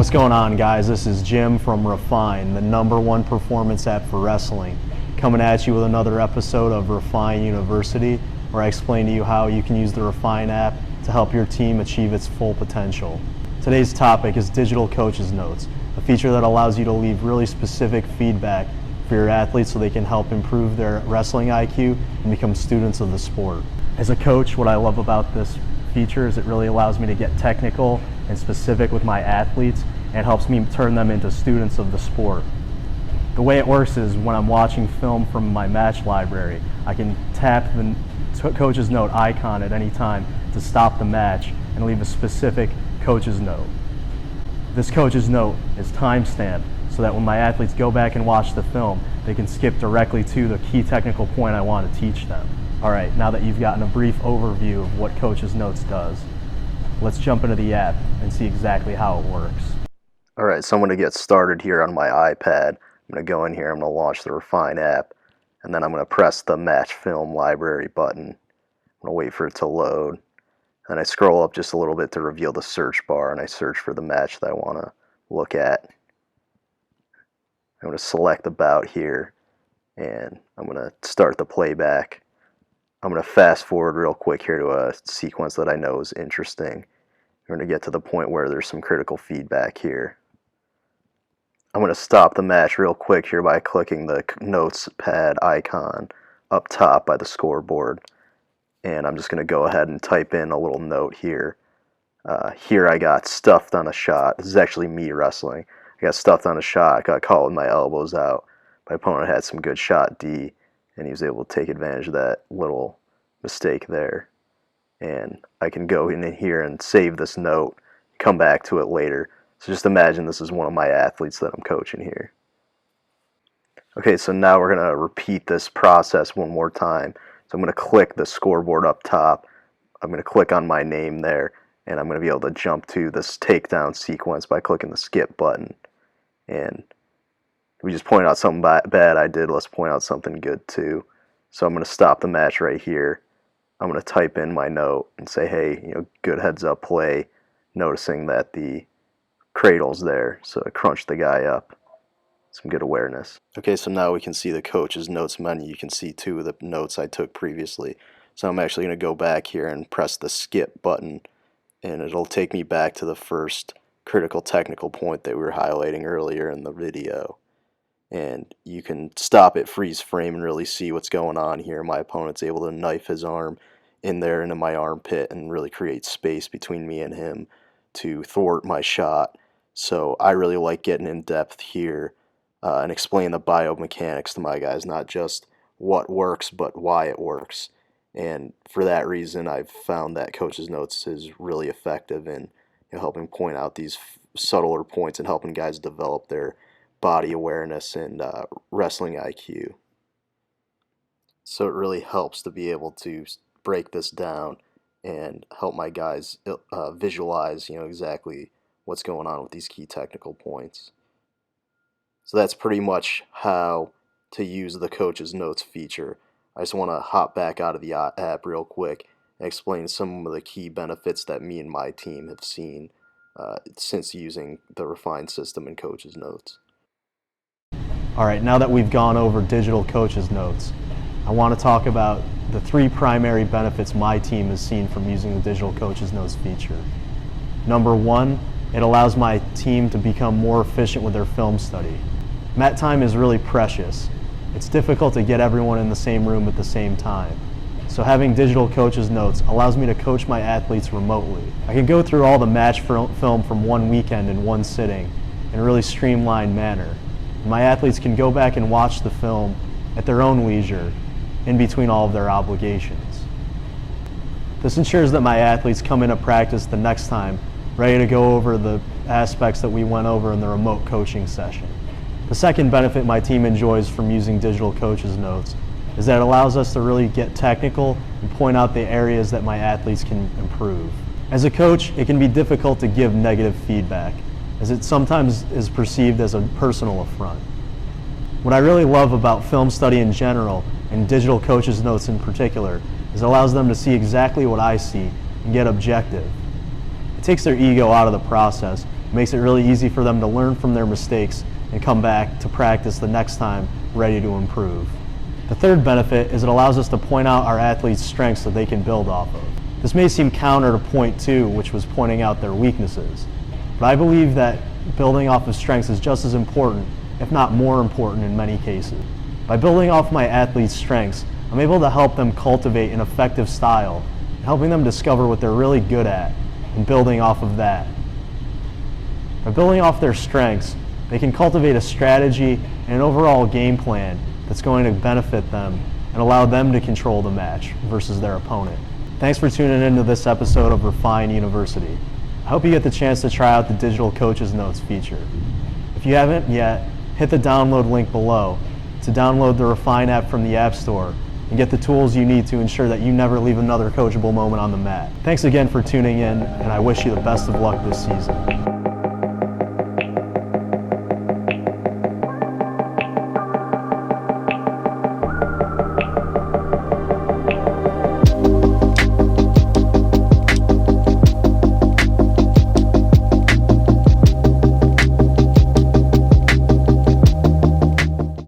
What's going on, guys? This is Jim from wREFINE, the #1 performance app for wrestling, coming at you with another episode of wREFINE University, where I explain to you how you can use the wREFINE app to help your team achieve its full potential. Today's topic is Digital Coaches Notes, a feature that allows you to leave really specific feedback for your athletes so they can help improve their wrestling IQ and become students of the sport. As a coach, what I love about this feature is it really allows me to get technical and specific with my athletes, and it helps me turn them into students of the sport. The way it works is when I'm watching film from my match library, I can tap the coach's note icon at any time to stop the match and leave a specific coach's note. This coach's note is time-stamped so that when my athletes go back and watch the film, they can skip directly to the key technical point I want to teach them. All right, now that you've gotten a brief overview of what Coach's Notes does, let's jump into the app and see exactly how it works. All right, so I'm going to get started here on my iPad. I'm going to go in here, I'm going to launch the wREFINE app, and then I'm going to press the Match Film Library button. I'm going to wait for it to load. And I scroll up just a little bit to reveal the search bar, and I search for the match that I want to look at. I'm going to select About here, and I'm going to start the playback. I'm going to fast forward real quick here to a sequence that I know is interesting. We're going to get to the point where there's some critical feedback here. I'm going to stop the match real quick here by clicking the notes pad icon up top by the scoreboard. And I'm just going to go ahead and type in a little note here. Here I got stuffed on a shot. This is actually me wrestling. I got stuffed on a shot, got caught with my elbows out. My opponent had some good shot D, and he was able to take advantage of that little mistake there. And I can go in here and save this note, come back to it later. So just imagine this is one of my athletes that I'm coaching here. Okay, so now we're going to repeat this process one more time. So I'm going to click the scoreboard up top. I'm going to click on my name there, and I'm going to be able to jump to this takedown sequence by clicking the skip button. And we just point out something bad I did, let's point out something good too. So I'm going to stop the match right here. I'm going to type in my note and say, hey, good heads up play, noticing that the cradle's there, so I crunched the guy up. Some good awareness. Okay, so now we can see the coach's notes menu. You can see two of the notes I took previously. So I'm actually going to go back here and press the skip button, and it'll take me back to the first critical technical point that we were highlighting earlier in the video. And you can stop it, freeze frame, and really see what's going on here. My opponent's able to knife his arm in there into my armpit and really create space between me and him to thwart my shot. So I really like getting in depth here and explain the biomechanics to my guys, not just what works, but why it works. And for that reason, I've found that Coach's Notes is really effective in helping point out these subtler points and helping guys develop their body awareness and wrestling IQ. So it really helps to be able to break this down and help my guys visualize exactly what's going on with these key technical points. So that's pretty much how to use the Coach's Notes feature. I just want to hop back out of the app real quick and explain some of the key benefits that me and my team have seen since using the wREFINE system and Coach's Notes. All right, now that we've gone over Digital Coaches Notes, I want to talk about the 3 primary benefits my team has seen from using the Digital Coaches Notes feature. Number 1, it allows my team to become more efficient with their film study. Mat time is really precious. It's difficult to get everyone in the same room at the same time. So having Digital Coaches Notes allows me to coach my athletes remotely. I can go through all the match film from one weekend in one sitting in a really streamlined manner. My athletes can go back and watch the film at their own leisure in between all of their obligations. This ensures that my athletes come into practice the next time ready to go over the aspects that we went over in the remote coaching session. The second benefit my team enjoys from using Digital Coaches Notes is that it allows us to really get technical and point out the areas that my athletes can improve. As a coach, it can be difficult to give negative feedback, as it sometimes is perceived as a personal affront. What I really love about film study in general, and Digital Coaches Notes in particular, is it allows them to see exactly what I see and get objective. It takes their ego out of the process It makes it really easy for them to learn from their mistakes and come back to practice the next time ready to improve. The third benefit is it allows us to point out our athletes' strengths that they can build off of. This may seem counter to point 2, which was pointing out their weaknesses, but I believe that building off of strengths is just as important, if not more important in many cases. By building off my athletes' strengths, I'm able to help them cultivate an effective style, helping them discover what they're really good at and building off of that. By building off their strengths, they can cultivate a strategy and an overall game plan that's going to benefit them and allow them to control the match versus their opponent. Thanks for tuning in to this episode of wREFINE University. I hope you get the chance to try out the Digital Coaches Notes feature. If you haven't yet, hit the download link below to download the wREFINE app from the App Store and get the tools you need to ensure that you never leave another coachable moment on the mat. Thanks again for tuning in, and I wish you the best of luck this season.